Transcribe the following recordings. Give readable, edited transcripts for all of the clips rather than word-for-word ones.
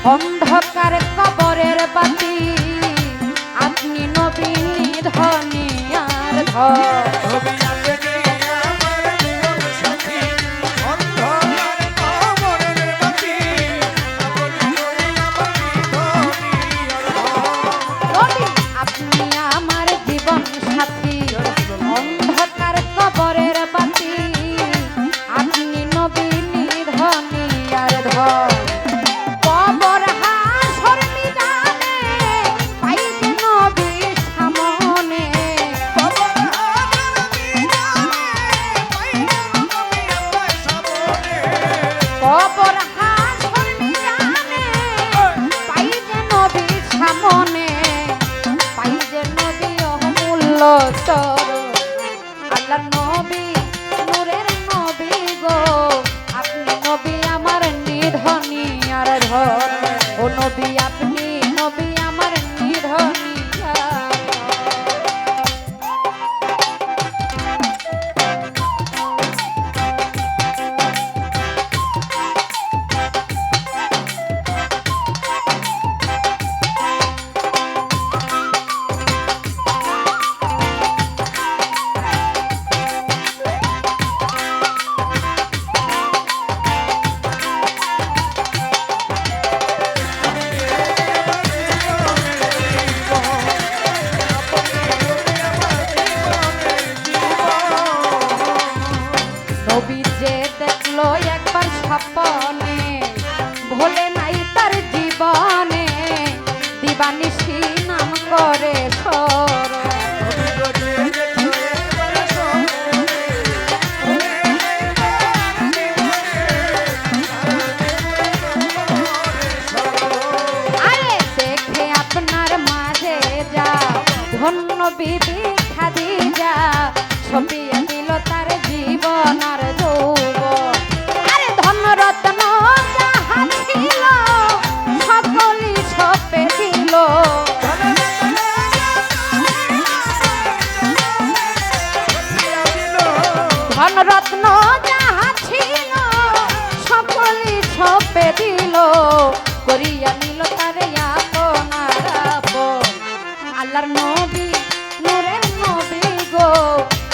অন্ধকার কবরের বাতি আপনি নবী নিধনে আর ধর আল্লাহ নবী নূরের নবী গো আপনি নবী আমার নিধনী আর ধর ও নবী আপনি নবী আমার নিধনী একবার স্বপ্নে ভোলে নাই তার জীবনে দিবানিশি নাম করে সর আরে দেখে আপনার মাঝে যা ধন্য বিবি খাদিজা ছপিয়ে দিল তার জীবন আর যৌবন রত্ন যাহা ছিল সকলই সপে দিল ধন রত্ন যাহা ছিল সকলই সপে দিল করিয়া নিল তারে আপনার আপন আল্লাহর নবী নূরের নবী গো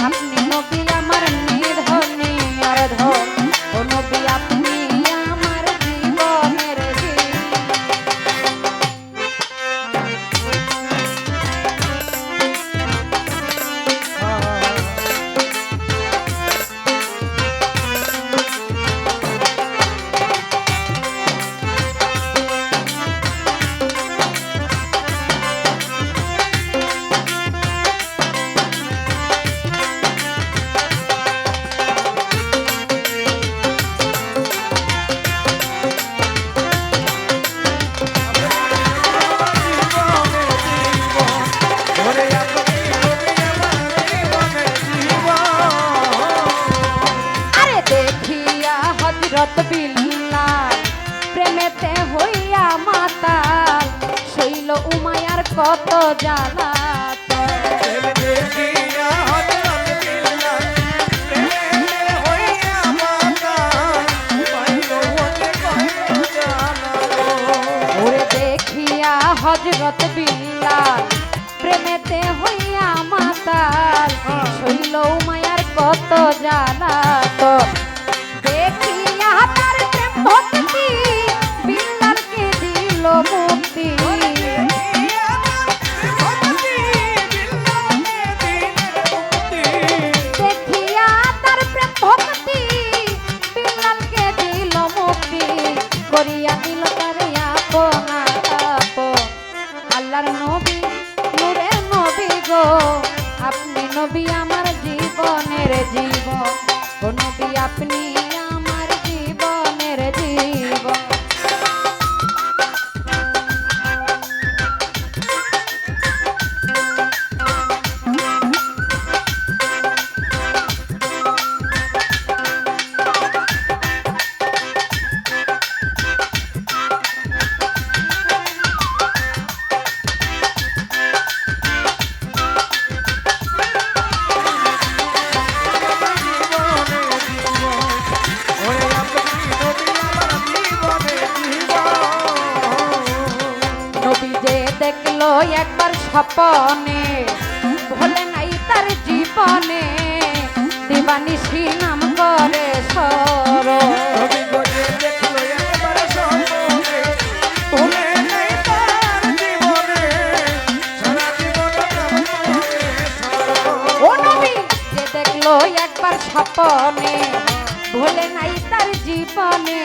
আপনি নবী আমার নিধনী আর ধন ও নবী আপনি আমার জীবনের হযরত বিল্লাল প্রেমেতে হইয়া মাতাল শৈল উমায়ার কত জ্বালাতন ওরে দেখিয়া হযরত বিল্লাল প্রেমেতে হইয়া মাতাল শৈল উমায়ার কত জ্বালাতন দেখিয়া তার প্রেম ভক্তি বিল্লালকে দিল মুক্তি দেখিয়া তার প্রেম ভক্তি বিল্লালকে দিল মুক্তি করিয়া দিল তার আপনার আপন আল্লাহর নবী নূরের নবী গো আপনি নবী আমার জীবনের জীবন ও নবী আপনি আমার জীবনের জীবন স্বপনে ভোলে নাই তার জীবনে দিবানিশি নাম করে সর নবী গো যে দেখলো একবার স্বপ্নে ভুলে নাই তার জীবনে সারা জীবন নাম করে ও নবী যে দেখলো একবার স্বপনে ভোলে নাই তার জীবনে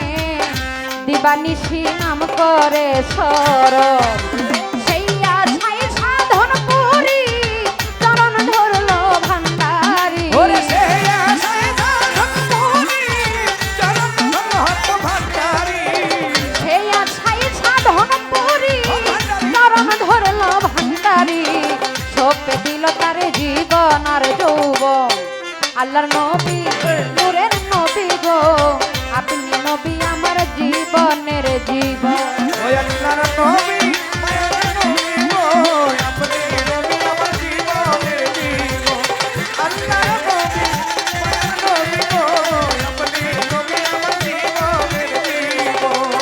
দিবানিশি নাম করে সর সেই আশায় সাধন করি চরণ ধরলো ভান্ডারি ওরে সে আশায় সাধন করি চরণ ধরলো ভান্ডারি সেই আশায় সাধন করি চরণ ধরলো ভান্ডারি সপে দিল তার জীবন আর যৌবন আল্লাহর নবী নূরের নবী গো আপনি নবী আমার জীবনের জীবন ওই আল্লাহর নবী মায়ার নবী গো আপনি নবী আমার জীবনের জীবন আল্লাহর নবী মায়ার নবী গো আপনি নবী আমার জীবনের জীবন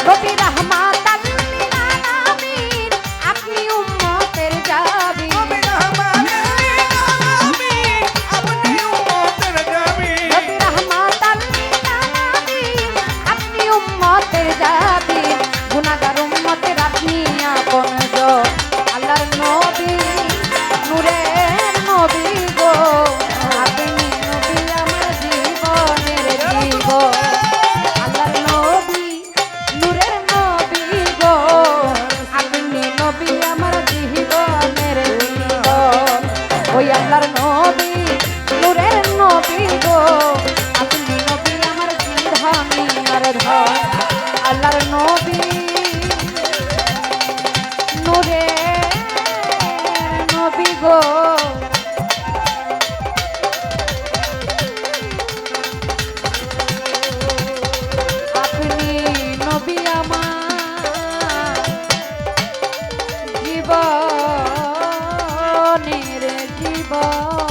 নবী রাহমাতাল লিল আলামিন আপনি উম্মতের জাবিন নবী রহমানের আলামিন আপনি উম্মতের জামিন নবী রাহমাতাল লিল আলামিন আপনি উম্মতের জাবিন গুনাহগার উম্মতের আপনি আপনজন আল্লাহর নবী নূরের নবী গো আপনি নবী আমার জীবনের জীবন আল্লাহর নবী নূরের নবী গো আপনি নবী আমার জীবনের জীবন ওই আল্লাহর নবী নূরের নবী গো আপনি নবী আমার জীবনী আর ধন আল্লাহর নবী নূরের নবী গো আপনি নবী আমার জীবনের জীবন